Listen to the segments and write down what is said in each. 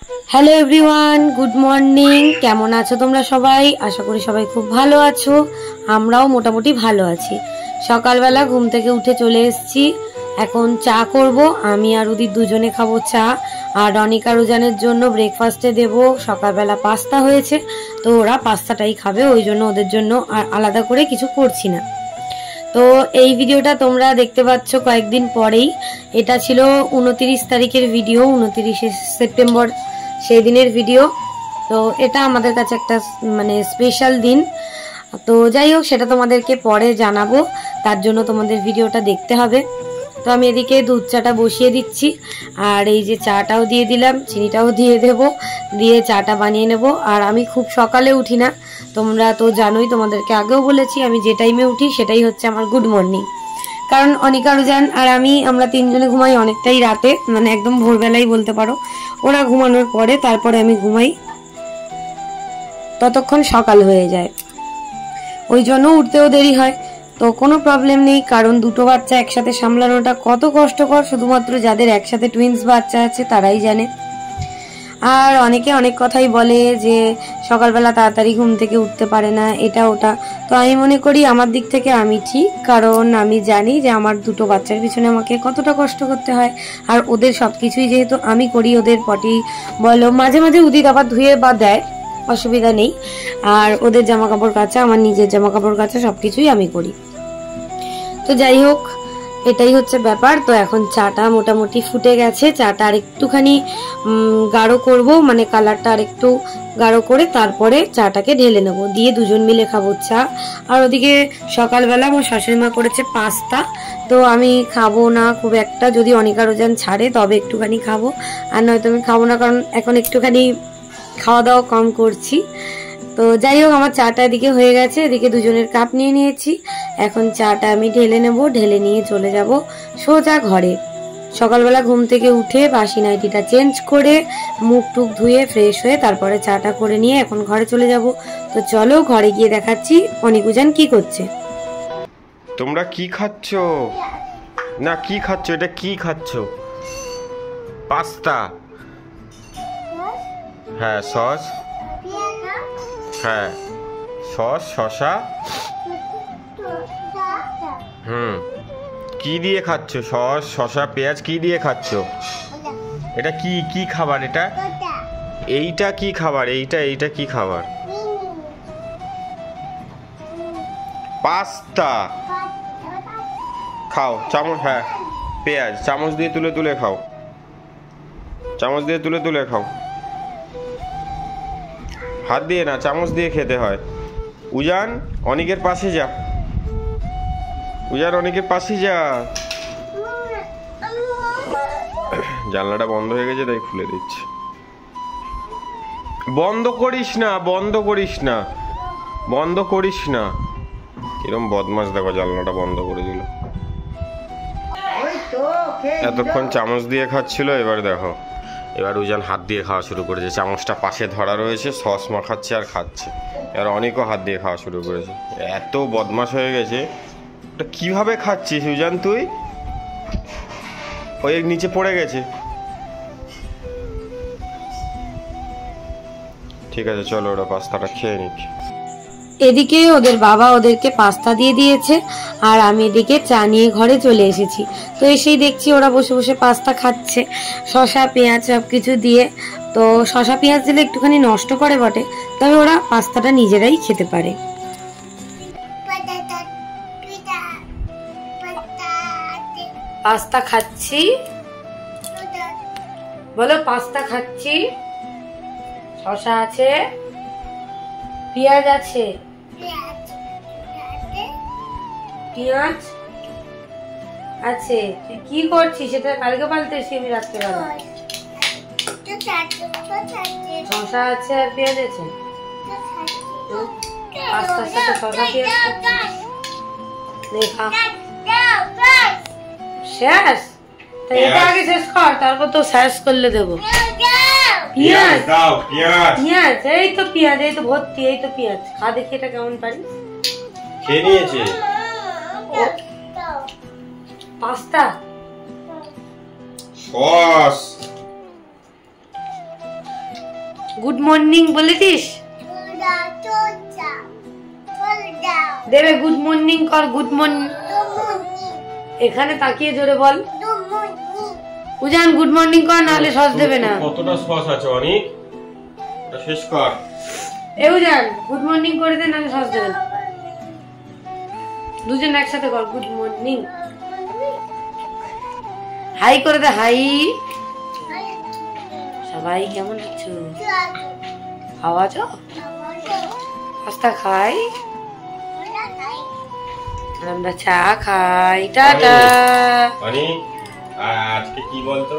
Hello everyone, good morning. কেমন আছো তোমরা সবাই? আশা করি সবাই খুব ভালো আছো। আমরাও মোটামুটি ভালো আছি। সকালবেলা ঘুম থেকে উঠে চলে এসেছি। এখন চা করব। আমি আর উদির দুজনে খাবো চা। আর রনিকা রোজানের জন্য ব্রেকফাস্টে দেব। সকালবেলা পাস্তা হয়েছে, তো ওরা পাস্তাটাই খাবে, ওই জন্য ওদের জন্য আর আলাদা করে কিছু করছি না। তো এই ভিডিওটা তোমরা দেখতে পাচ্ছ কয়েকদিন পরেই। এটা ছিল 29 তারিখের ভিডিও, 29শে সেপ্টেম্বর সেই দিনের ভিডিও। তো এটা আমাদের কাছে একটা স্পেশাল দিন। তো যাই হোক, সেটা তোমাদেরকে পরে জানাবো, তার জন্য তোমাদের ভিডিওটা দেখতে হবে। তো আমি এদিকে দুধ চাটা বসিয়ে দিচ্ছি, আর এই যে চাটাও দিয়ে দিলাম, চিনিটাও দিয়ে দেব, দিয়ে চাটা বানিয়ে নেব। আর আমি খুব সকালে উঠি না, তোমরা তো জানোই, তোমাদেরকে আগেও বলেছি আমি যে টাইমে উঠি সেটাই হচ্ছে আমার গুড মর্নিং। কারণ অনিকা রোজান আর আমরা তিনজনে ঘুমাই অনেকটাই রাতে, একদম ভোরবেলাই বলতে পারো। ওরা ঘুমানোর পরে তারপরে আমি ঘুমাই, ততক্ষণ সকাল হয়ে যায়, ওই জন্য উঠতেও দেরি হয়। তো কোনো প্রবলেম নেই, কারণ দুটো বাচ্চা একসাথে সামলানোটা কত কষ্টকর শুধুমাত্র যাদের একসাথে টুইন্স বাচ্চা আছে তারাই জানে। আর অনেকে অনেক কথাই বলে যে সকালবেলা তাড়াতাড়ি ঘুম থেকে উঠতে পারে না, এটা ওটা। তো আমি মনে করি আমার দিক থেকে আমি ঠিক, কারণ আমি জানি যে আমার দুটো বাচ্চার পিছনে আমাকে কতটা কষ্ট করতে হয়। আর ওদের সবকিছুই যেহেতু আমি করি, ওদের পটি বলো, মাঝে মাঝে উদিত আবার ধুয়ে বা দেয়, অসুবিধা নেই। আর ওদের জামা কাপড় কাচা, আমার নিজের জামা কাপড় কাচা, সবকিছুই আমি করি। তো যাই হোক, এটাই হচ্ছে ব্যাপার। তো এখন চাটা মোটামুটি ফুটে গেছে। চাটা আর একটুখানি গাঢ় করব, কালারটা আর একটু গাঢ় করে তারপরে চাটাকে ঢেলে নেব, দিয়ে দুজন মিলে খাবো চা। আর ওদিকে সকালবেলা আমার শাশুড়ি মা করেছে পাস্তা, তো আমি খাবো না খুব একটা, যদি অনিকা রোজান ছাড়ে তবে একটুখানি খাবো, আর নয়তো আমি খাবো না, কারণ এখন একটুখানি খাওয়া দাওয়া কম করছি। তো যাই হোক, আমার চাটা এদিকে হয়ে গেছে, এদিকে দুজনের কাপ নিয়ে নিয়েছি। এখন চাটা আমি ঢেলে নেব, ঢেলে নিয়ে চলে যাব সোজা ঘরে। সকালবেলা ঘুম থেকে উঠে বাসি নাইটিটা চেঞ্জ করে মুখ টুক ধুয়ে ফ্রেশ হয়ে তারপরে চাটা করে নিয়ে এখন ঘরে চলে যাব। তো চলো ঘরে গিয়ে দেখাচ্ছি অনিকুজান কি করছে। তোমরা কি খাচ্ছ? না কি খাচ্ছ? এটা কি খাচ্ছ? পাস্তা? হ্যাঁ, সস, হ্যাঁ সস, শসা। কি দিয়ে খাচ্ছ? সস, শসা, পেঁয়াজ কি দিয়ে খাচ্ছ? এটা কি কি খাবার? এটা এইটা কি খাবার? এইটা কি খাবার? পাস্তা খাও। চামচ, হ্যাঁ পেঁয়াজ চামচ দিয়ে তুলে তুলে খাও, চামচ দিয়ে তুলে তুলে খাও, হাত দিয়ে না, চামচ দিয়ে খেতে হয়। উজান অনিকের পাশে যা, উজান অনিকের পাশে যা। জানলাটা বন্ধ হয়ে গেছে তাই খুলে দিচ্ছি। বন্ধ করিস না, বন্ধ করিস না, বন্ধ করিস না। এরকম বদমাস, দেখো জানলাটা বন্ধ করে দিল। এতক্ষণ চামচ দিয়ে খাচ্ছিল, এবার দেখো, এবার উজান হাত দিয়ে খাওয়া শুরু করেছে। চামচটা পাশে ধরা রয়েছে, সস মাখাচ্ছে আর খাচ্ছে। এবার অনেকও হাত দিয়ে খাওয়া শুরু করেছে। এত বদমাস হয়ে গেছে। ওটা কিভাবে খাচ্ছিস উজান তুই? ওই নিচে পড়ে গেছে। ঠিক আছে, চলো ওরা পাস্তাটা খেয়ে নিক। এদিকে ওদের বাবা ওদেরকে পাস্তা দিয়ে দিয়েছে, আর আমি এদিকে চা নিয়ে ঘরে চলে এসেছি। তো এসেই দেখছি ওরা বসে বসে পাস্তা খাচ্ছে, শসা পেঁয়াজ সবকিছু দিয়ে। তো শসা পেঁয়াজ দিলে একটুখানি নষ্ট করে বটে, তবে ওরা পাস্তাটা নিজেরাই খেতে পারে। পাস্তা খাচ্ছি বলো, পাস্তা খাচ্ছি। শসা আছে, পেঁয়াজ আছে, পেঁয়াজ আছে। তুই কি করছিস? সেটা কালকে পাল্টেছি আমি রাত্রেবেলা। শসা আছে আর পেঁয়াজ আছে, পাস্তার সাথে শসা পেঁয়াজ দেখা শেষ। এটা আগে শেষ কর, তারপর তো শেষ করলে দেবো। পেঁয়াজ দাও, পেঁয়াজ, এই তো পেঁয়াজ, এই তো ভর্তি, এই তো পেঁয়াজ। খা দেখি এটা কেমন পারিস। খেয়ে নিয়েছে পাস্তা, সস, গুড মর্নিং বলে দিস, দেবে গুড মর্নিং কর, গুড মর্নিং। এখানে তাকিয়ে জোরে বল, উজান গুড মর্নিং কর, নাহলে সস দেবে না। কতটা সস আছে অনেক, এটা শেষ কর। এ উজান গুড মর্নিং করে দে, নাহলে সস দেবে না। দুজন একসাথে কর, গুড মর্নিং। হাই করে দে, হাই। সবাই কেমন আছো? খাওয়া যাও, পাস্তা খাই, আমরা চা খাই। টাটা। আজকে কি বলতো,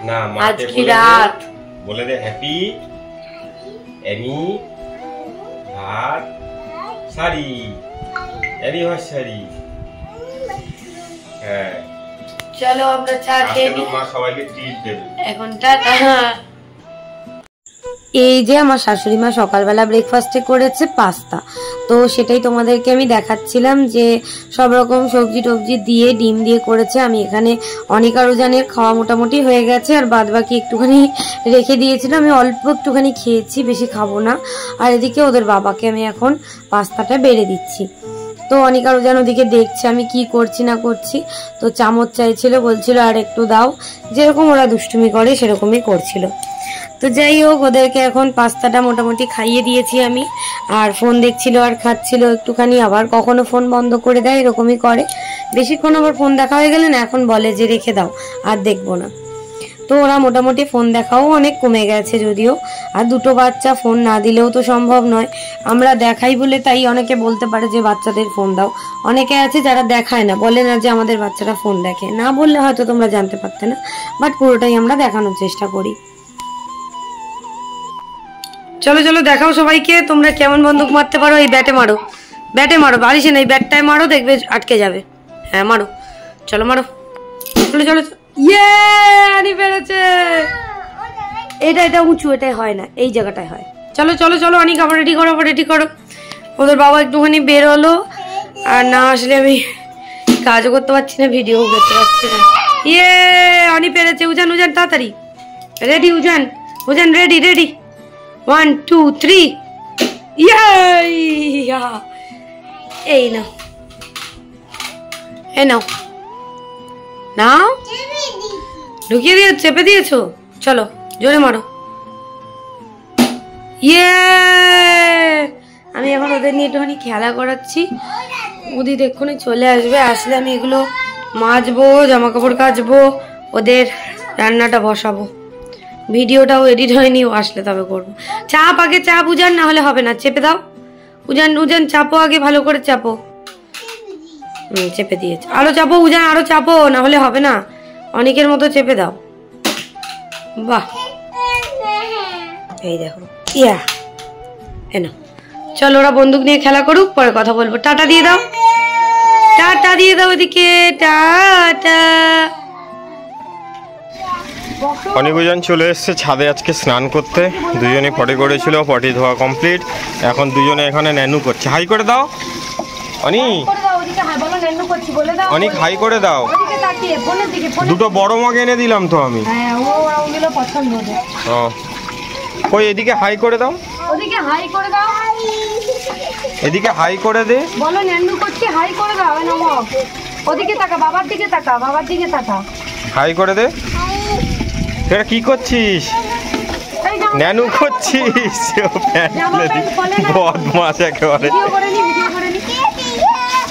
না আজকে রাত বলে দে হ্যাপি এনি ভাত সারি অ্যানিভার্সারি। হ্যাঁ চলো আমরা চা খেয়ে নিই, মা সবাইকে ট্রিট দেবে এখন। টাটা। এই যে আমার শাশুড়ি মা সকালবেলা ব্রেকফাস্টে করেছে পাস্তা, তো সেটাই তোমাদেরকে আমি দেখাচ্ছিলাম যে সব রকম সবজি টবজি দিয়ে ডিম দিয়ে করেছে। আমি এখানে অনেক আরো জানের খাওয়া মোটামুটি হয়ে গেছে, আর বাদ বাকি একটুখানি রেখে দিয়েছিলাম। আমি অল্প একটুখানি খেয়েছি, বেশি খাবো না। আর এদিকে ওদের বাবাকে আমি এখন পাস্তাটা বেড়ে দিচ্ছি। তো অনেক আরো যেন ওদিকে দেখছে আমি কি করছি না করছি, তো চামচ চাইছিল, বলছিল আর একটু দাও, যেরকম ওরা দুষ্টুমি করে সেরকমই করছিল। তো যাই হোক, ওদেরকে এখন পাস্তাটা মোটামুটি খাইয়ে দিয়েছি আমি। আর ফোন দেখছিল আর খাচ্ছিল একটুখানি, আবার কখনো ফোন বন্ধ করে দেয়, এরকমই করে। বেশিক্ষণ আবার ফোন দেখা হয়ে গেলে না এখন বলে যে রেখে দাও, আর দেখবো না। তো ওরা মোটামুটি ফোন দেখাও অনেক কমে গেছে যদিও, আর দুটো বাচ্চা ফোন না দিলেও তো সম্ভব নয়। আমরা দেখাই বলে তাই অনেকে বলতে পারে যে বাচ্চাদের ফোন দাও, অনেকে আছে যারা দেখায় না, বলে না যে আমাদের বাচ্চারা ফোন দেখে, না বললে হয়তো তোমরা জানতে পারতে না, বাট পুরোটাই আমরা দেখানোর চেষ্টা করি। চলো চলো দেখাও সবাইকে তোমরা কেমন বন্দুক মারতে পারো। এই ব্যাটে মারো, ব্যাটে মারো, বারিশে না, এই ব্যাটটায় মারো, দেখবে আটকে যাবে। হ্যাঁ মারো, চলো মারো, চলো চলো। ইয়ে আনি পেরেছে। এটা উঁচু, এটাই হয় না, এই জায়গাটায় হয়। চলো চলো চলো অনেক, আবার রেডি করো, আবার রেডি করো। ওদের বাবা একটুখানি বের হলো, আর না আসলে আমি কাজও করতে পারছি না, ভিডিও করতে পারছি না। ইয়ে অনি পেরেছে। উজান উজান তাড়াতাড়ি রেডি, উজান উজান রেডি রেডি, 1 2 3। এই নাও, এই নাও, নাও, ঢুকিয়ে দিয়ে চেপে দিয়েছো। চলো জোরে মারো। ইয়ে আমি এখন ওদের নিয়ে একটুখানি খেলা করাচ্ছি, ওদিকে এক্ষুনি চলে আসবে। আসলে আমি এগুলো মাজবো, জামা কাপড় কাচবো, ওদের রান্নাটা বসাবো। ভিডিওটাও এডিট হয়নি, ও আসলে তবে করবো। চাপ আগে, চাপ উজান, না হলে হবে না। চেপে দাও উজান, উজান চাপো আগে, ভালো করে চাপো। চেপে দিয়েছে, আরো চাপো উজান, আরো চাপো, না হলে হবে না। অনেকের মতো চেপে দাও। বাহ, এই দেখো। ইয়া এনো, চলো ওরা বন্দুক নিয়ে খেলা করুক, পরে কথা বলবো। টাটা দিয়ে দাও, টাটা দিয়ে দাও এদিকে, টাটা। অনেকজন চলে এসছে ছাদে আজকে স্নান করতে, দুজনে পটি করেছিল, পটি ধোয়া কমপ্লিট। এখন দুজনে এখানে ন্যানু করছে। হাই করে দাও অনি, অনেক হাই করে দাও। দুটো বড় মগ এনে দিলাম তো আমি। ওই এদিকে হাই করে দাও, ওদিকে হাই করে দাও, এদিকে হাই করে দে। বলো ন্যানু করছি, হাই করে দাও। ওদিকে তাকা, বাবার দিকে তাকা, বাবার দিকে তাকা, হাই করে দে। তোরা কি করছিস? ন্যানু করছিস? বদমাস একেবারে।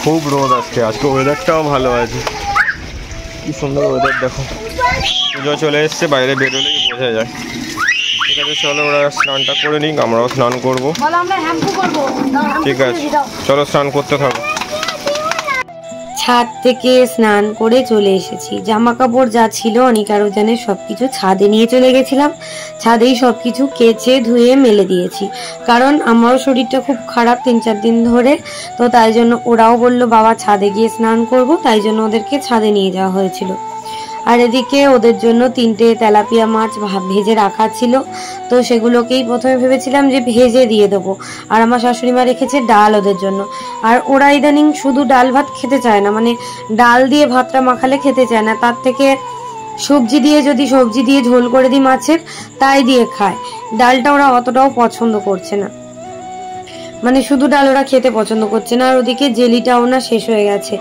খুব রোদ আজকে, আজকে ওয়েদারটাও ভালো আছে, কি সুন্দর ওয়েদার দেখো। পুজো চলে এসছে, বাইরে বেরোলেই বোঝা যায়। ঠিক আছে চলো, ওরা স্নানটা করে নিক, আমরাও স্নান করবো। ঠিক আছে চলো, স্নান করতে থাকো। ছাদ থেকে স্নান করে চলে এসেছি। জামা কাপড় যা ছিল অনেক আরো জানে সবকিছু ছাদে নিয়ে চলে গেছিলাম। ছাদেই সবকিছু কেচে ধুয়ে মেলে দিয়েছি, কারণ আমারও শরীরটা খুব খারাপ 3-4 দিন ধরে। তো তাই জন্য ওরাও বললো বাবা ছাদে গিয়ে স্নান করব, তাই জন্য ওদেরকে ছাদে নিয়ে যাওয়া হয়েছিল। আর এদিকে ওদের জন্য 3টে তেলাপিয়া মাছ ভেজে রাখা ছিল, তো সেগুলোকেই প্রথমে ভেবেছিলাম যে ভেজে দিয়ে দেবো। আর আমার শাশুড়ি মা রেখেছে ডাল ওদের জন্য। আর ওরা ইদানিং শুধু ডাল ভাত খেতে চায় না, মানে ডাল দিয়ে ভাতটা মাখালে খেতে চায় না, তার থেকে সবজি দিয়ে যদি সবজি দিয়ে ঝোল করে দিই মাছের, তাই দিয়ে খায়। ডালটা ওরা অতটাও পছন্দ করছে না, মানে শুধু ডাল ওরা খেতে পছন্দ করছে না। আর ওদিকে জেলিটাও না শেষ হয়ে গেছে।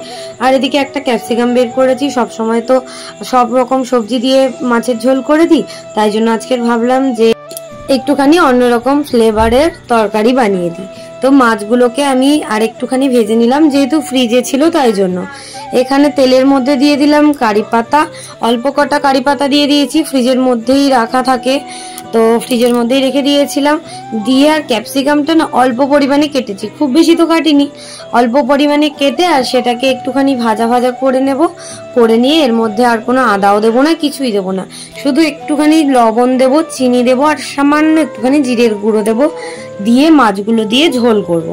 আর এদিকে একটা ক্যাপসিকাম বের করেছি, সব সময় তো সব রকম সবজি দিয়ে মাছের ঝোল করে দিই, তাই জন্য আজকের ভাবলাম যে একটুখানি অন্যরকম ফ্লেভারের তরকারি বানিয়ে দিই। তো মাছগুলোকে আমি আর একটুখানি ভেজে নিলাম, যেহেতু ফ্রিজে ছিল তাই জন্য। এখানে তেলের মধ্যে দিয়ে দিলাম কারি পাতা, অল্প কটা কারি পাতা দিয়ে দিয়েছি, ফ্রিজের মধ্যেই রাখা থাকে তো ফ্রিজের মধ্যেই রেখে দিয়েছিলাম। দিয়ে আর ক্যাপসিকামটা না অল্প পরিমাণে কেটেছি, খুব বেশি তো কাটিনি, অল্প পরিমাণে কেটে আর সেটাকে একটুখানি ভাজা ভাজা করে নেব। করে নিয়ে এর মধ্যে আর কোনো আদাও দেবো না, কিছুই দেবো না, শুধু একটুখানি লবণ দেবো, চিনি দেবো আর সামান্য একটুখানি জিরের গুঁড়ো দেবো, দিয়ে মাছগুলো দিয়ে ঝোল করব।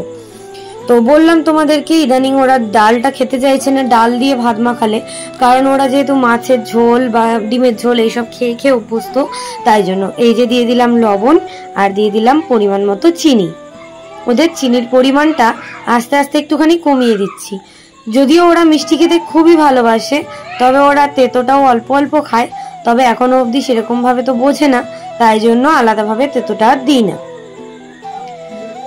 তো বললাম তোমাদেরকে ইদানিং ওরা ডালটা খেতে চাইছে না, ডাল দিয়ে ভাত মাখালে, কারণ ওরা যেহেতু মাছের ঝোল বা ডিমের ঝোল এইসব খেয়ে খেয়ে অভ্যস্ত, তাই জন্য এই যে দিয়ে দিলাম লবণ আর দিয়ে দিলাম পরিমাণ মতো চিনি। ওদের চিনির পরিমাণটা আস্তে আস্তে একটুখানি কমিয়ে দিচ্ছি। যদিও ওরা মিষ্টি খেতে খুবই ভালোবাসে, তবে ওরা তেতোটাও অল্প অল্প খায়, তবে এখনো অবধি সেরকমভাবে তো বোঝে না, তাই জন্য আলাদাভাবে তেতোটা আর দিই না।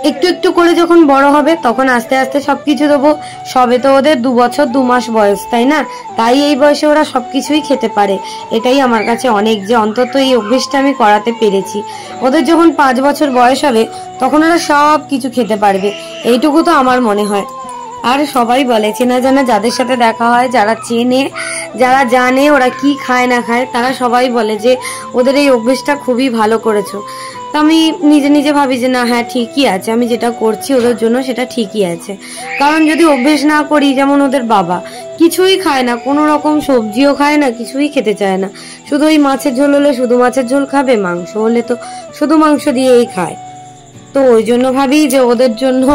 একটু একটু করে যখন বড় হবে তখন আস্তে আস্তে সবকিছু দেবো। সবে তো ওদের 2 বছর 2 মাস বয়স, তাই না? তাই এই বয়সে ওরা সবকিছুই খেতে পারে, এটাই আমার কাছে অনেক, যে অন্তত এই অভ্যেসটা আমি করাতে পেরেছি। ওদের যখন 5 বছর বয়স হবে তখন ওরা সব কিছু খেতে পারবে, এইটুকু তো আমার মনে হয়। আর সবাই বলে, চেনা জানা যাদের সাথে দেখা হয়, যারা চেনে, যারা জানে ওরা কি খায় না খায়, তারা সবাই বলে যে ওদের এই অভ্যেসটা খুবই ভালো করেছো। তো আমি নিজে নিজে ভাবি যে না, হ্যাঁ ঠিকই আছে, আমি যেটা করছি ওদের জন্য সেটা ঠিকই আছে। কারণ যদি অভ্যেস না করি, যেমন ওদের বাবা কিছুই খায় না, কোনো রকম সবজিও খায় না, কিছুই খেতে চায় না, শুধু ওই মাছের ঝোল হলে শুধু মাছের ঝোল খাবে, মাংস হলে তো শুধু মাংস দিয়েই খায়। তো ওই জন্য ভাবি যে ওদের জন্য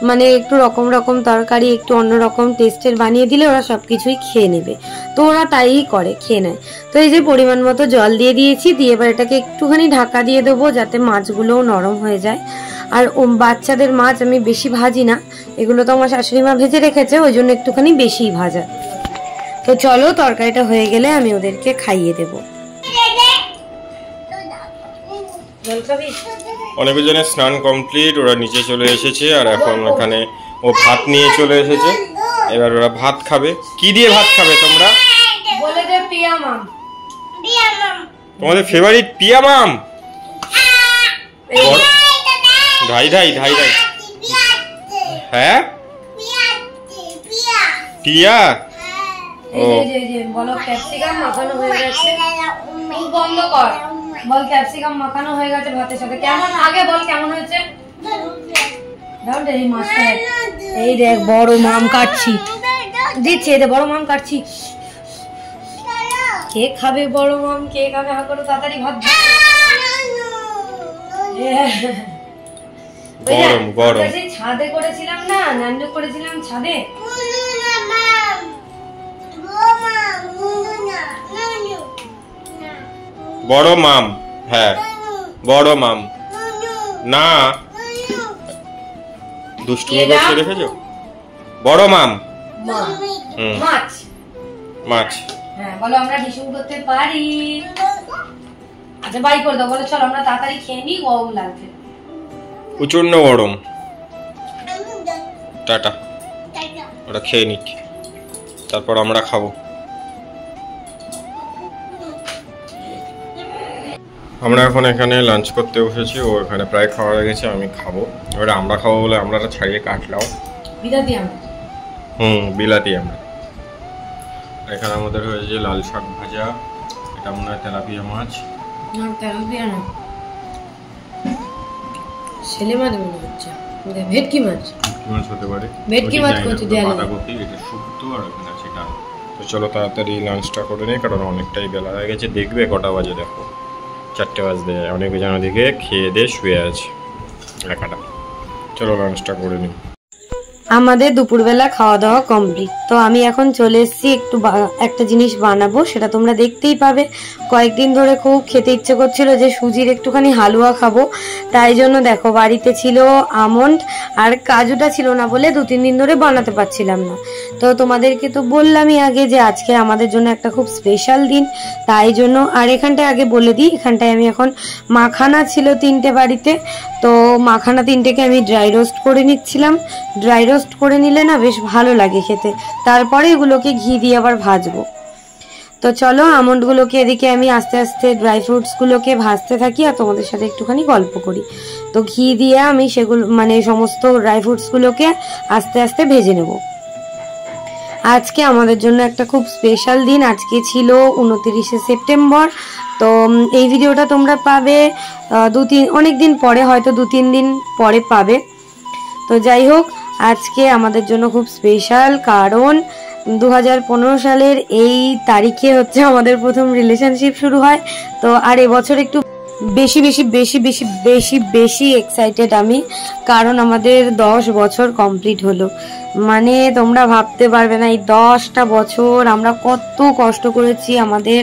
মানে একটু রকম রকম তরকারি, একটু অন্যরকম টেস্টের বানিয়ে দিলে ওরা সবকিছুই খেয়ে নেবে। তো ওরা তাই করে, খেয়ে নেয়। তো এই যে পরিমাণ মতো জল দিয়ে দিয়েছি, দিয়ে এবার এটাকে একটুখানি ঢাকা দিয়ে দেবো যাতে মাছগুলোও নরম হয়ে যায়। আর বাচ্চাদের মাছ আমি বেশি ভাজি না, এগুলো তো আমার শাশুড়ি মা ভেজে রেখেছে, ওই জন্য একটুখানি বেশিই ভাজা। তো চলো, তরকারিটা হয়ে গেলে আমি ওদেরকে খাইয়ে দেবো। জল খাবি? অনেকজনের স্নান কমপ্লিট, ওরা নিচে চলে এসেছে আর এখন এখানে ও ভাত নিয়ে চলে এসেছে। এবার ওরা ভাত খাবে। কি দিয়ে ভাত খাবে তোমরা? বলে দে পিয়া মাম। তোমাদের ফেভারিট পিয়া মাম? ধাই ধাই ধাই ধাই। হ্যাঁ পিয়া। ও বলো ক্যাপসিকাম মাখানো হয়ে গেছে। বন্ধ কর, বল ক্যাপসিকাম মাখানো হয়ে গেছে ভাতের সাথে। কেমন আগে বল, কেমন হয়েছে? এই দেখ বড় মাম কাটছি, দিচ্ছি এই বড় মাম কাটছি। কে খাবে বড় মাম, কে খাবে? হা করো তাড়াতাড়ি ভাত। গরম গরম। ছাদে করেছিলাম না, নান্ডু করেছিলাম ছাদে। বড় মাম, হ্যাঁ বড় মাম। না দুষ্টুমি করতে রেখেছো? বড় মাম মাছ। মাছ, হ্যাঁ বলো আমরা ডিশিং করতে পারি। আচ্ছা বাই করে দাও, বলো চলো আমরা তাড়াতাড়ি খেয়ে নিই, গরম লাগছে। প্রচন্ড গরম। টাটা, ওরা খেয়ে নিক, তারপর আমরা খাবো। আমরা এখন এখানে লাঞ্চ করতে বসেছি, ও এখানে প্রায় খাওয়া হয়ে গেছে, আমি খাবো। এবারে আমরা খাবো বলে আমরা ছাড়িয়ে কাটলাম। বিলাতি আমরা, বিলাতি আমরা। এখানে আমাদের হয়েছে লাল শাক ভাজা, এটা মনে হয় তেলাপিয়া মাছ। না তেলাপিয়া না, ছেলে মাছ মনে হচ্ছে, ভেটকি মাছ। ভেটকি মাছ হতে পারে, ভেটকি মাছ করতে দেয়া বাঁধাকপি, এটা শুক্তো আর এখানে আছে ডাল। তো চলো তাড়াতাড়ি লাঞ্চটা করে নিই, কারণ অনেকটাই বেলা হয়ে গেছে। দেখবে কটা বাজে, দেখো 4টে বাজতে যায়। অনেক জন ওদিকে খেয়ে দিয়ে শুয়ে আছে একাটা। চলো লাঞ্চটা করে নিই। আমাদের দুপুরবেলা খাওয়া দাওয়া কমপ্লিট। তো আমি এখন চলে এসেছি একটা জিনিস বানাবো, সেটা তোমরা দেখতেই পাবে। কয়েকদিন ধরে খুব খেতে ইচ্ছে করছিল যে সুজির একটুখানি হালুয়া খাবো, তাই জন্য দেখো বাড়িতে ছিল আমন্ড আর কাজুটা ছিল না বলে 2-3 দিন ধরে বানাতে পারছিলাম না। তো তোমাদেরকে তো বললামই আগে যে আজকে আমাদের জন্য একটা খুব স্পেশাল দিন, তাই জন্য। আর এখানটায় আগে বলে দিই, এখানটায় আমি এখন মাখানা ছিল 3টে বাড়িতে, তো মাখানা 3টেকে আমি ড্রাই রোস্ট করে নিচ্ছিলাম। ড্রাই রোস্ট করে নিলে না বেশ ভালো লাগে খেতে। তারপরে এগুলোকে ঘি দিয়ে আবার ভাজবো। তো চলো আমন্ডগুলোকে এদিকে আমি আস্তে আস্তে ড্রাই ফ্রুটসগুলোকে ভাজতে থাকি আর তোমাদের সাথে একটুখানি গল্প করি। তো ঘি দিয়ে আমি সেগুলো সমস্ত ড্রাই ফ্রুটসগুলোকে আস্তে আস্তে ভেজে নেব। আজকে আমাদের জন্য একটা খুব স্পেশাল দিন। আজকে ছিল 29শে সেপ্টেম্বর। তো এই ভিডিওটা তোমরা পাবে অনেক দিন পরে, হয়তো 2-3 দিন পরে পাবে। তো যাই হোক, আজকে আমাদের জন্য খুব স্পেশাল, কারণ 2015 সালের এই তারিখে হচ্ছে আমাদের প্রথম রিলেশনশিপ শুরু হয়। তো আর এবছর একটু বেশি বেশি বেশি বেশি বেশি বেশি এক্সাইটেড আমি, কারণ আমাদের 10 বছর কমপ্লিট হলো। মানে তোমরা ভাবতে পারবে না এই 10টা বছর আমরা কত কষ্ট করেছি, আমাদের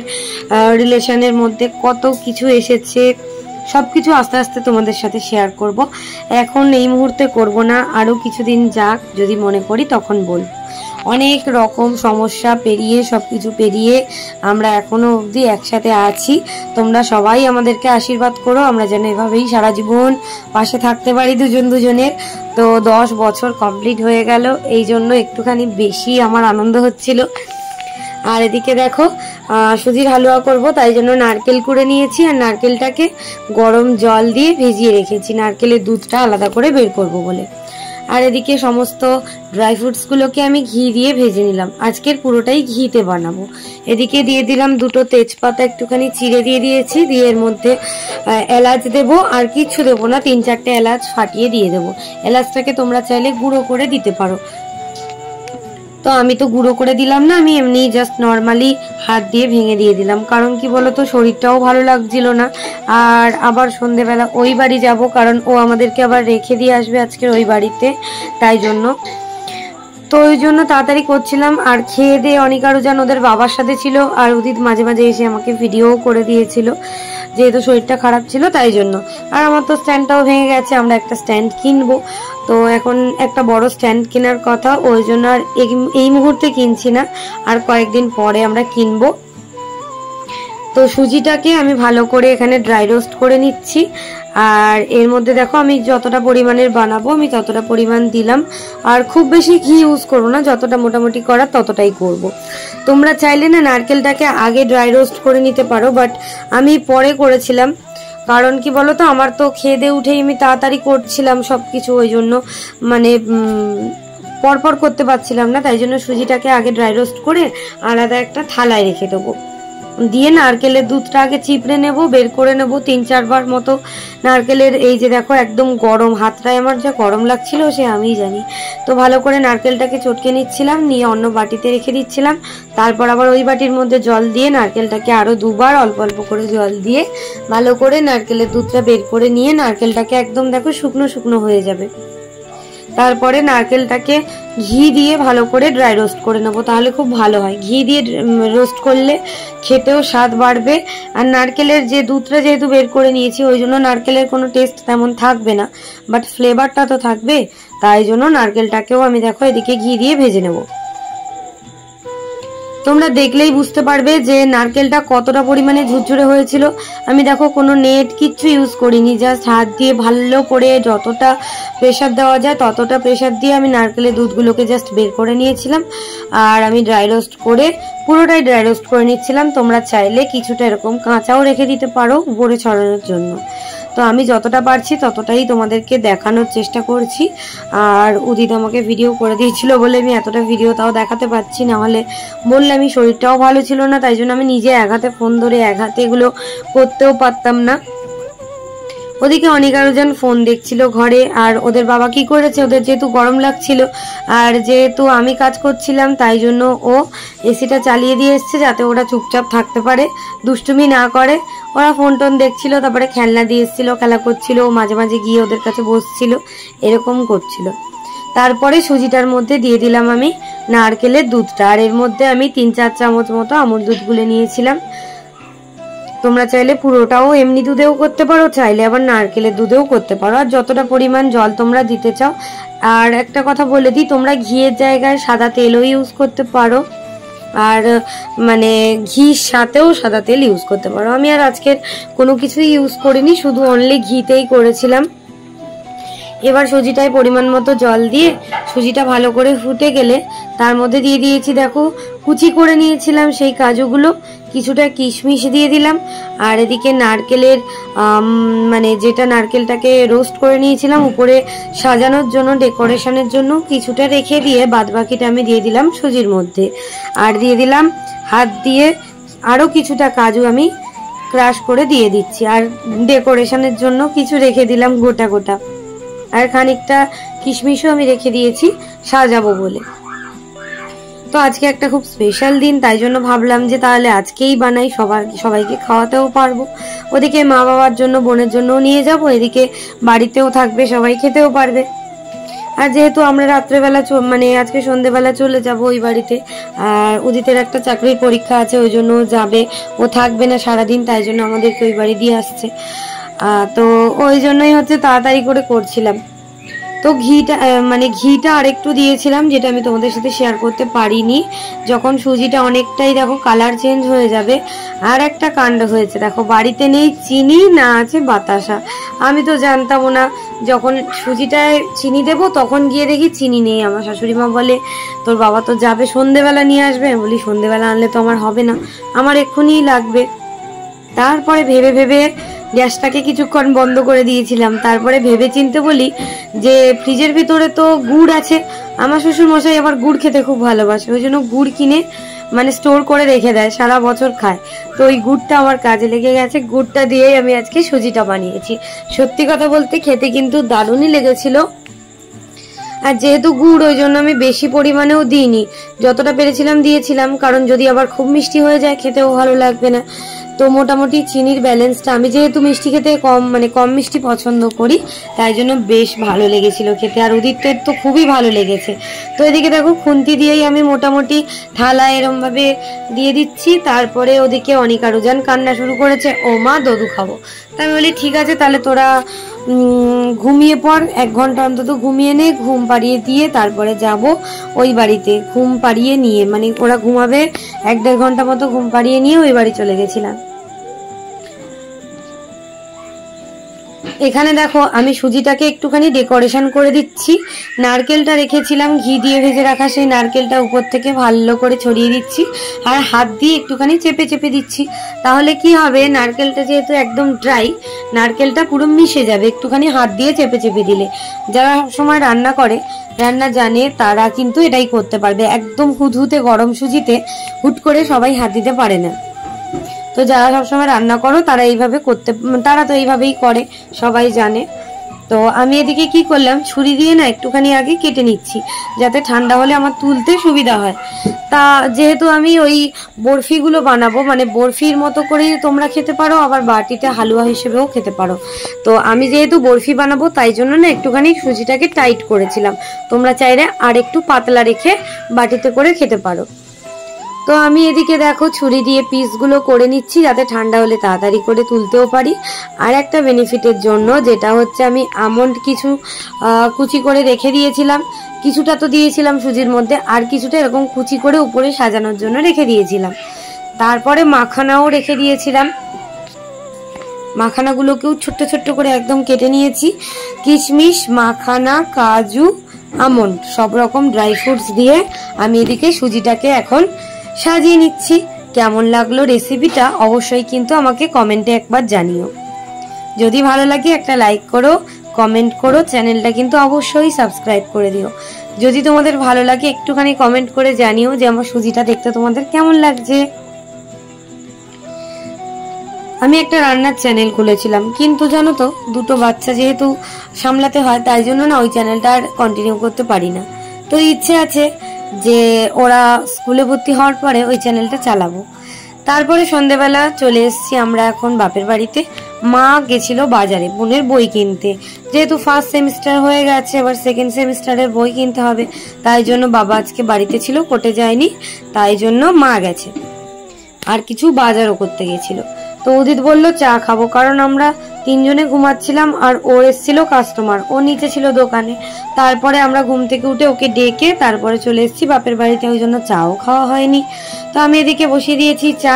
রিলেশনের মধ্যে কত কিছু এসেছে, সবকিছু আস্তে আস্তে তোমাদের সাথে শেয়ার করব। এখন এই মুহূর্তে করব না, আরো কিছুদিন যাক, যদি মনে করি তখন বলবো। অনেক রকম সমস্যা পেরিয়ে, সবকিছু পেরিয়ে আমরা এখনো অবধি একসাথে আছি। তোমরা সবাই আমাদেরকে আশীর্বাদ করো, আমরা যেন এভাবেই সারা জীবন পাশে থাকতে পারি দুজনের। তো 10 বছর কমপ্লিট হয়ে গেল, এই জন্য একটুখানি বেশি আমার আনন্দ হচ্ছিল। আর এদিকে দেখো সুজির হালুয়া করব, তাই জন্য নারকেল কুড়ে নিয়েছি আর নারকেলটাকে গরম জল দিয়ে ভিজিয়ে রেখেছি, নারকেলের দুধটা আলাদা করে বের করব বলে। আর এদিকে সমস্ত ড্রাই ফ্রুটসগুলোকে আমি ঘি দিয়ে ভেজে নিলাম, আজকের পুরোটাই ঘিতে বানাবো। এদিকে দিয়ে দিলাম 2টো তেজপাতা একটুখানি চিড়ে দিয়ে দিয়েছি, দিয়ে এর মধ্যে এলাচ দেবো, আর কিচ্ছু দেবো না, 3-4টে এলাচ ফাটিয়ে দিয়ে দেবো। এলাচটাকে তোমরা চাইলে গুঁড়ো করে দিতে পারো, তো আমি তো গুঁড়ো করে দিলাম না, আমি এমনি জাস্ট নর্মালি হাত দিয়ে ভেঙে দিয়ে দিলাম। কারণ কি বলতো, শরীরটাও ভালো লাগছিল না, আর আবার সন্ধেবেলা ওই বাড়ি যাব, কারণ ও আমাদেরকে আবার রেখে দিয়ে আসবে আজকের ওই বাড়িতে, তাই জন্য। তো ওই জন্য তাড়াতাড়ি করছিলাম। আর খেয়ে দিয়ে অনিকারও যেন ওদের বাবার সাথে ছিল, আর উদিত মাঝে মাঝে এসে আমাকে ভিডিও করে দিয়েছিল, যেহেতু শরীরটা খারাপ ছিল তাই জন্য। আর আমার তো স্ট্যান্ডটাও ভেঙে গেছে, আমরা একটা স্ট্যান্ড কিনবো, তো এখন একটা বড় স্ট্যান্ড কেনার কথা, ওই জন্য আর এই মুহূর্তে কিনছি না, আর কয়েকদিন পরে আমরা কিনবো। তো সুজিটাকে আমি ভালো করে এখানে ড্রাই রোস্ট করে নিচ্ছি, আর এর মধ্যে দেখো আমি যতটা পরিমাণের বানাবো আমি ততটা পরিমাণ দিলাম, আর খুব বেশি ঘি ইউজ করবো না, যতটা মোটামুটি করার ততটাই করব। তোমরা চাইলে না নারকেলটাকে আগে ড্রাই রোস্ট করে নিতে পারো, বাট আমি পরে করেছিলাম। কারণ কি বলতো, আমার তো খেয়ে দিয়ে উঠেই আমি তাড়াতাড়ি করছিলাম সবকিছু, ওই জন্য মানে পরপর করতে পারছিলাম না, তাই জন্য সুজিটাকে আগে ড্রাই রোস্ট করে আলাদা একটা থালায় রেখে দেবো, দিয়ে নারকেলের দুধটা আগে চিপড়ে নেব, বের করে নেব 3-4 বার মতো। নারকেলের এই যে দেখো একদম গরম, হাতটায় আমার যা গরম লাগছিল সে আমিই জানি। তো ভালো করে নারকেলটাকে চটকে নিচ্ছিলাম, নিয়ে অন্য বাটিতে রেখে দিচ্ছিলাম। তারপর আবার ওই বাটির মধ্যে জল দিয়ে নারকেলটাকে আরো 2বার অল্প অল্প করে জল দিয়ে ভালো করে নারকেলের দুধটা বের করে নিয়ে নারকেলটাকে একদম দেখো শুকনো শুকনো হয়ে যাবে। তারপরে নারকেলটাকে ঘি দিয়ে ভালো করে ড্রাই রোস্ট করে নেবো, তাহলে খুব ভালো হয়। ঘি দিয়ে রোস্ট করলে খেতেও স্বাদ বাড়বে, আর নারকেলের যে দুধটা যেহেতু বের করে নিয়েছি ওই জন্য নারকেলের কোনো টেস্ট তেমন থাকবে না, বাট ফ্লেভারটা তো থাকবে, তাই জন্য নারকেলটাকেও আমি দেখো এদিকে ঘি দিয়ে ভেজে নেবো। তোমরা দেখলেই বুঝতে পারবে যে নারকেলটা কতটা পরিমাণে ঝুরঝুরে হয়েছিল। আমি দেখো কোনো নেট কিচ্ছু ইউজ করিনি, জাস্ট হাত দিয়ে ভালো করে যতটা প্রেসার দেওয়া যায় ততটা প্রেসার দিয়ে আমি নারকেলের দুধগুলোকে জাস্ট বের করে নিয়েছিলাম, আর আমি ড্রাই রোস্ট করে পুরোটাই ড্রাই রোস্ট করে নিচ্ছিলাম। তোমরা চাইলে কিছুটা এরকম কাঁচাও রেখে দিতে পারো উপরে ছড়ানোর জন্য। তো আমি যতটা পারছি ততটাই তোমাদেরকে দেখানোর চেষ্টা করছি, আর উদিত আমাকে ভিডিও করে দিয়েছিল বলে আমি এতটা ভিডিও তাও দেখাতে পারছি, না হলে বললে আমি শরীরটাও ভালো ছিল না, তাই জন্য আমি নিজে এক হাতে ফোন ধরে এক হাতে এগুলো করতেও পারতাম না। ওদিকে অনেক আরোজন ফোন দেখছিল ঘরে, আর ওদের বাবা কি করেছে, ওদের যেহেতু গরম লাগছিল আর যেহেতু আমি কাজ করছিলাম তাই জন্য ও এসিটা চালিয়ে দিয়ে এসছে যাতে ওরা চুপচাপ থাকতে পারে, দুষ্টুমি না করে। ওরা ফোন টোন দেখছিল, তারপরে খেলনা দিয়ে এসেছিল, খেলা করছিল, মাঝে মাঝে গিয়ে ওদের কাছে বসছিল, এরকম করছিল। তারপরে সুজিটার মধ্যে দিয়ে দিলাম আমি নারকেলের দুধটা, আর এর মধ্যে আমি 3-4 চামচ মতো আমুল দুধ গুলে নিয়েছিলাম। তোমরা চাইলে পুরোটাও এমনি দুধেও করতে পারো, চাইলে আবার নারকেলের দুধেও করতে পারো, আর যতটা পরিমাণ জল তোমরা দিতে চাও। আর একটা কথা বলে দিই, তোমরা ঘিয়ের জায়গায় সাদা তেলও ইউজ করতে পারো, আর মানে ঘির সাথেও সাদা তেল ইউজ করতে পারো। আমি আর আজকের কোনো কিছুই ইউজ করিনি, শুধু অনলি ঘিতেই করেছিলাম। এবার সুজিটায় পরিমাণ মতো জল দিয়ে সুজিটা ভালো করে ফুটে গেলে তার মধ্যে দিয়ে দিয়েছি, দেখো কুচি করে নিয়েছিলাম সেই কাজুগুলো, কিছুটা কিশমিশ দিয়ে দিলাম, আর এদিকে নারকেলের মানে যেটা নারকেলটাকে রোস্ট করে নিয়েছিলাম উপরে সাজানোর জন্য, ডেকোরেশনের জন্য কিছুটা রেখে দিয়ে বাদবাকিটা আমি দিয়ে দিলাম সুজির মধ্যে। আর দিয়ে দিলাম হাত দিয়ে আরও কিছুটা কাজু আমি ক্রাশ করে দিয়ে দিচ্ছি, আর ডেকোরেশনের জন্য কিছু রেখে দিলাম গোটা গোটা, আর খানিকটা কিশমিশও আমি রেখে দিয়েছি সাজাবো বলে। তো আজকে একটা খুব স্পেশাল দিন, তাই জন্য ভাবলাম যে তাহলে আজকেই বানাই, সবাইকে খাওয়াতেও পারবো। ওদিকে মা বাবার জন্য, বোনের জন্যও নিয়ে যাব, এদিকে বাড়িতেও থাকবে, সবাই খেতেও পারবে। আর যেহেতু আমরা রাত্রেবেলা মানে আজকে সন্ধ্যেবেলা চলে যাব ওই বাড়িতে, আর উদিতের একটা চাকরির পরীক্ষা আছে, ওই জন্য যাবে, ও থাকবে না সারাদিন, তাই জন্য আমাদেরকে ওই বাড়ি দিয়ে আসছে। তো ওই জন্যই হচ্ছে তাড়াতাড়ি করে করছিলাম। তো ঘিটা আরেকটু দিয়েছিলাম, যেটা আমি তোমাদের সাথে শেয়ার করতে পারিনি। যখন সুজিটা অনেকটাই দেখো কালার চেঞ্জ হয়ে যাবে, আর একটা কাণ্ড হয়েছে, দেখো বাড়িতে নেই চিনি, না আছে বাতাসা। আমি তো জানতামও না, যখন সুজিটায় চিনি দেবো তখন গিয়ে দেখি চিনি নেই। আমার শাশুড়ি মা বলে তোর বাবা তো যাবে সন্ধেবেলা নিয়ে আসবে। আমি বলি সন্ধেবেলা আনলে তো আমার হবে না, আমার এক্ষুনিই লাগবে। তারপরে ভেবে ভেবে গ্যাসটাকে কিছুক্ষণ বন্ধ করে দিয়েছিলাম। তারপরে ভেবে চিনতে বলি যে ফ্রিজের ভিতরে তো গুড় আছে, আমার শ্বশুর মশাই আবার গুড় খেতে খুব ভালোবাসে, ওই জন্য গুড় কিনে মানে স্টোর করে রেখে দেয়, সারা বছর খায়। তো ওই গুড়টা আমার কাজে লেগে গেছে, গুড়টা দিয়েই আমি আজকে সুজিটা বানিয়েছি। সত্যি কথা বলতে খেতে কিন্তু দারুণই লেগেছিল। আর যেহেতু গুড়, ওই জন্য আমি বেশি পরিমাণেও দিইনি, যতটা পেরেছিলাম দিয়েছিলাম, কারণ যদি আবার খুব মিষ্টি হয়ে যায় খেতেও ভালো লাগবে না। তো মোটামুটি চিনির ব্যালেন্সটা, আমি যেহেতু মিষ্টি খেতে কম মিষ্টি পছন্দ করি, তাই জন্য বেশ ভালো লেগেছিল খেতে। আর উদিতের তো খুবই ভালো লেগেছে। তো এদিকে দেখো খুন্তি দিয়েই আমি মোটামুটি থালা এরম ভাবে দিয়ে দিচ্ছি। তারপরে ওদিকে অনিকা রুজান কান্না শুরু করেছে, ও মা দদু খাবো। তাই আমি বলি ঠিক আছে, তাহলে তোরা ঘুমিয়ে পড়, 1 ঘন্টা অন্তত ঘুমিয়ে নে, ঘুম পাড়িয়ে দিয়ে তারপরে যাব ওই বাড়িতে। ঘুম পাড়িয়ে নিয়ে মানে ওরা ঘুমাবে 1-1.5 ঘন্টা মতো, ঘুম পাড়িয়ে নিয়ে ওই বাড়ি চলে গেছিলাম। এখানে দেখো আমি সুজিটাকে একটুখানি ডেকোরেশন করে দিচ্ছি। নারকেলটা রেখেছিলাম ঘি দিয়ে ভেজে রাখা, সেই নারকেলটা উপর থেকে ভালো করে ছড়িয়ে দিচ্ছি, আর হাত দিয়ে একটুখানি চেপে চেপে দিচ্ছি। তাহলে কি হবে, নারকেলটা যেহেতু একদম ড্রাই, নারকেলটা পুরো মিশে যাবে একটুখানি হাত দিয়ে চেপে চেপে দিলে। যারা সবসময় রান্না জানে তারা কিন্তু এটাই করতে পারবে। একদম হুদহুতে গরম সুজিতে হুট করে সবাই হাত দিতে পারে না। তো যারা সবসময় রান্না করো তারা তো এইভাবেই করে, সবাই জানে। তো আমি এদিকে কি করলাম, ছুরি দিয়ে না একটুখানি আগে কেটে নিচ্ছি, যাতে ঠান্ডা হলে আমার তুলতে সুবিধা হয়। তা যেহেতু আমি ওই বরফিগুলো বানাবো, মানে বরফির মতো করেই তোমরা খেতে পারো, আবার বাটিতে হালুয়া হিসেবেও খেতে পারো। তো আমি যেহেতু বরফি বানাবো, তাই জন্য না একটুখানি সুজিটাকে টাইট করেছিলাম। তোমরা চাইলে আর একটু পাতলা রেখে বাটিতে করে খেতে পারো। তো আমি এদিকে দেখো ছুরি দিয়ে পিসগুলো করে নিচ্ছি, যাতে ঠান্ডা হলে তাড়াতাড়ি করে তুলতেও পারি। আর একটা বেনিফিটের জন্য, যেটা হচ্ছে আমি আমন্ড কিছু কুচি করে রেখে দিয়েছিলাম, কিছুটা তো দিয়েছিলাম সুজির মধ্যে, আর কিছুটা এরকম কুচি করে উপরে সাজানোর জন্য রেখে দিয়েছিলাম। তারপরে মাখানাও রেখে দিয়েছিলাম, মাখানাগুলোকেও ছোট্ট ছোট্ট করে একদম কেটে নিয়েছি। কিশমিশ, মাখানা, কাজু, আমন্ড সব রকম ড্রাই ফ্রুটস দিয়ে আমি এদিকে সুজিটাকে এখন সাজিয়ে নিচ্ছি। কেমন লাগলো রেসিপিটা অবশ্যই কিন্তু আমাকে কমেন্টে একবার জানিও। যদি ভালো লাগে একটা লাইক করো, কমেন্ট করো, চ্যানেলটা কিন্তু অবশ্যই সাবস্ক্রাইব করে দিও। যদি তোমাদের ভালো লাগে একটুখানি কমেন্ট করে জানিও যে আমার সুজিটা দেখতে তোমাদের কেমন লাগছে। আমি একটা রান্নার চ্যানেল খুলেছিলাম, কিন্তু জানো তো 2টো বাচ্চা যেহেতু সামলাতে হয়, তাই জন্য না ওই চ্যানেলটা আর কন্টিনিউ করতে পারি না। তো ইচ্ছে আছে যে ওরা স্কুলে ভর্তি হওয়ার পরে ওই চ্যানেলটা চালাবো। তারপরে সন্ধেবেলা চলে এসেছি আমরা এখন বাপের বাড়িতে। মা গেছিল বাজারে বোনের বই কিনতে, যেহেতু ফার্স্ট সেমিস্টার হয়ে গেছে, এবার সেকেন্ড সেমিস্টারের বই কিনতে হবে, তাই জন্য বাবা আজকে বাড়িতে ছিল, কোর্টে যায়নি, তাই জন্য মা গেছে। আর কিছু বাজারও করতে গেছিল। তো উদিত বলল চা খাবো, কারণ আমরা তিনজনে ঘুমাচ্ছিলাম আর ও এসেছিল কাস্টমার, ও নিচে ছিল দোকানে। তারপরে আমরা ঘুম থেকে উঠে ওকে ডেকে তারপরে চলে এসেছি বাপের বাড়িতে, ওই জন্য চাও খাওয়া হয়নি। তো আমি এদিকে বসিয়ে দিয়েছি চা,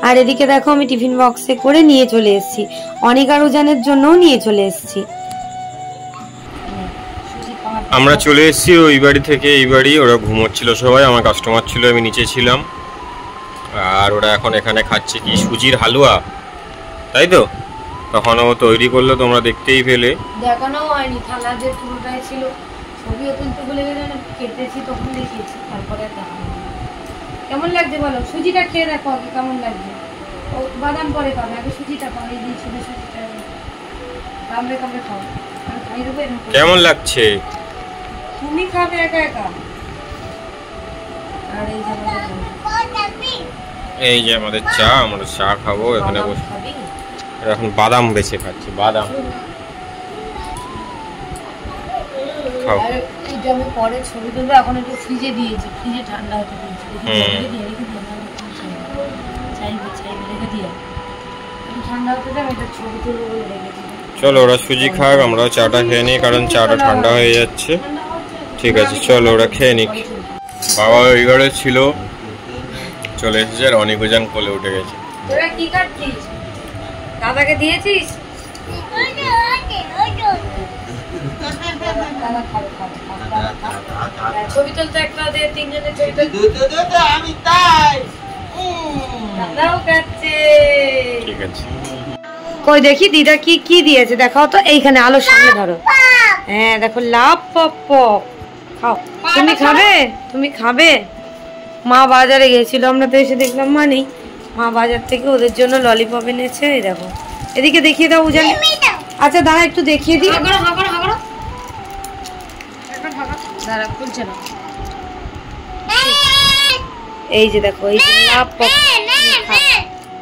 আর এদিকে দেখো আমি টিফিন বক্সে করে নিয়ে চলে এসেছি, অনেক আর উজানের জন্যও নিয়ে চলে এসেছি। আমরা চলে এসেছি ওই বাড়ি থেকে এই বাড়ি, ওরা ঘুমোচ্ছিল সবাই, আমার কাস্টমার ছিল, আমি নিচে ছিলাম, আর ওরা এখন এখানে খাচ্ছে কি সুজির হালুয়া, তাই তো? তখন ও তৈরি করলো, তোমরা দেখতেই পেলে। দেখানো হয়নি, থালা যে পুরোটাই ছিল, ছবিও তুলতে বলে গেলে কেটেছি, তখন দেখিয়েছি, তারপরে দেখানো। কেমন লাগছে বলো? সুজিটা খেয়ে দেখো আগে কেমন লাগছে। ও বাদাম পরে খাবে, আগে সুজিটা খাও, এই দিয়ে ছোট সুজিটা কামড়ে কামড়ে খাও। খাই দেবো কেমন লাগছে? তুমি খাবে একা একা। আর এই যে আমাদের চা, আমরা চা খাবো এখানে বসে। এখন বাদাম বেছে খাচ্ছি, বাদাম খাও। আমি পরে ছবি তুলবো, এখন একটু ফ্রিজে দিয়েছি, ফ্রিজে ঠান্ডা হতে দিয়েছি, ঠান্ডা হতে দেবে, এটা ছবি তুলবো বলে রেখেছি। চলো ওরা সুজি খাক, আমরাও চাটা খেয়ে নিই, কারণ চাটা ঠান্ডা হয়ে যাচ্ছে। ঠিক আছে চলো ওরা খেয়ে নিক। বাবা ওই ঘরে ছিল, চলে এসেছে, আর অনেক ওজন কোলে উঠে গেছে। তোরা কি খাচ্ছিস? দাদাকে দিয়েছিস? ছবি তুলতে একটা দে, তিনজনের ছবি তুলতে আমি তাই দাদাও খাচ্ছে। ঠিক আছে কই দেখি দিদা কি কি দিয়েছে দেখাও তো, এইখানে আলোর সামনে ধরো। হ্যাঁ দেখো, লাভ পপ পপ খাও। তুমি খাবে? তুমি খাবে? মা বাজারে গেছিল, আমরা তো এসে দেখলাম মা নেই, মা বাজার থেকে ওদের জন্য ললিপপ এনেছে। এই দেখো, এদিকে দেখিয়ে দাও উজান। আচ্ছা দাঁড়া একটু দেখিয়ে দিই। এই যে দেখো, এই যে লাভ পপ।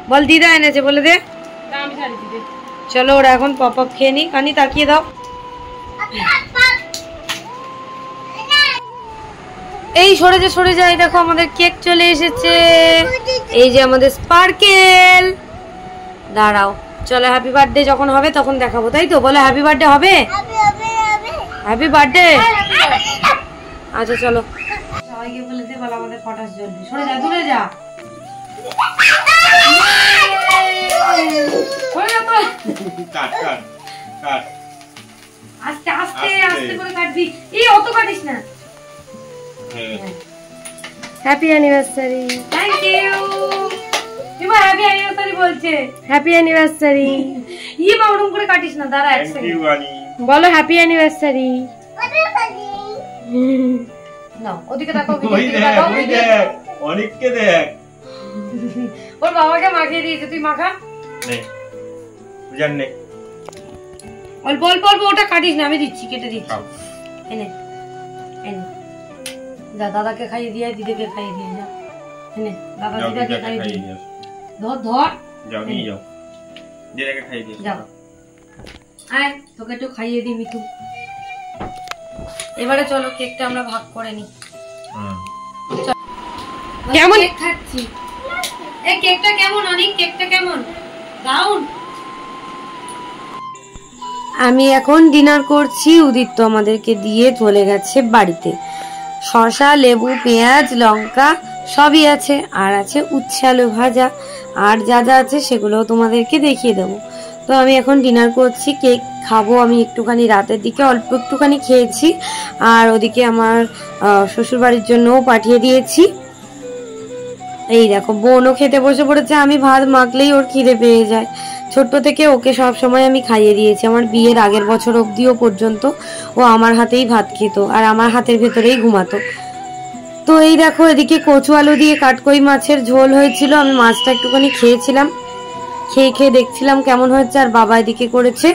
বল দিদা এনেছে বলে দে। চলো ওরা এখন পপ আপ খেয়ে নি। কানি তাকিয়ে দাও। এই সরে যায়, দেখো আমাদের কেক চলে এসেছে। এই যে আমাদের স্পার্কেল। দাঁড়াও, চলো হ্যাপি বার্থডে যখন হবে তখন দেখাবো, তাই তো? বলো হ্যাপি বার্থডে হবে? Happy birthday. আচ্ছা চলো সবাইকে বলে দে, বলো আমাদের পটাশ জ্বলবে। সরে যা, দূরে যা। আস্তে আস্তে আস্তে করে কাটবি। এই অত কাটিস না। Happy anniversary. Thank you. এমা হ্যাপি অ্যানিভার্সারি বলছে। Happy anniversary. এই মাউরুম করে কাটিস না, দাঁড়া এক সেকেন্ড। বলো হ্যাপি অ্যানিভার্সারি। নাও ওদিকে দেখো, ওদিকে দেখো, অনেককে দেখ। ওর বাবাকে মাখিয়ে দিয়েছে, তুই মাখা। নে বুঝান নে, অল্প অল্প অল্প, ওটা কাটিস না, আমি দিচ্ছি, কেটে দিচ্ছি। এনে এনে যা, দাদাকে খাইয়ে দিয়ে, দিদিকে খাইয়ে দিয়ে যা। এনে দাদা দিদাকে খাইয়ে দিয়ে। ধর ধর, যাও নিয়ে যাও, দিদাকে খাইয়ে দিয়ে যাও। আয় তোকে একটু খাইয়ে দিই মিঠু। এবারে চলো কেকটা আমরা ভাগ করে নিই। কেমন কেক খাচ্ছি? এই কেকটা কেমন অনিক? কেকটা কেমন? দারুন। আমি এখন ডিনার করছি, উদিত তো আমাদেরকে দিয়ে চলে গেছে বাড়িতে। শসা, লেবু, পেঁয়াজ, লঙ্কা সবই আছে, আর আছে উচ্ছে আলু ভাজা, আর যা যা আছে সেগুলো তোমাদেরকে দেখিয়ে দেবো। তো আমি এখন ডিনার করছি, কেক খাবো আমি একটুখানি রাতের দিকে, অল্প একটুখানি খেয়েছি। আর ওদিকে আমার শ্বশুর বাড়ির জন্যও পাঠিয়ে দিয়েছি। এই দেখো বোনও খেতে বসে পড়েছে, আমি ভাত মাখলেই ওর খিদে পেয়ে যায়। ছোট্ট থেকে ওকে সব সময় আমি খাইয়ে দিয়েছি, আমার বিয়ের আগের বছর অবধিও পর্যন্ত ও আমার হাতেই ভাত খেত আর আমার হাতের ভেতরেই ঘুমাতো। তো এই দেখো এদিকে কচু আলু দিয়ে কাটকই মাছের ঝোল হয়েছিল, আমি মাছটা একটুখানি খেয়েছিলাম, খেয়ে দেখছিলাম কেমন হয়েছে। আর বাবা এদিকে করেছে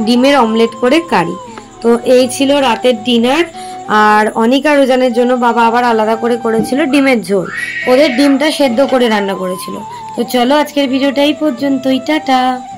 ডিমের অমলেট করে কারি। তো এই ছিল রাতের ডিনার। আর অনিকা রোজানের জন্য বাবা আবার আলাদা করে করেছিল ডিমের ঝোল, ওদের ডিমটা সেদ্ধ করে রান্না করেছিল। তো চলো আজকের ভিডিওটা এই পর্যন্তই, টাটা।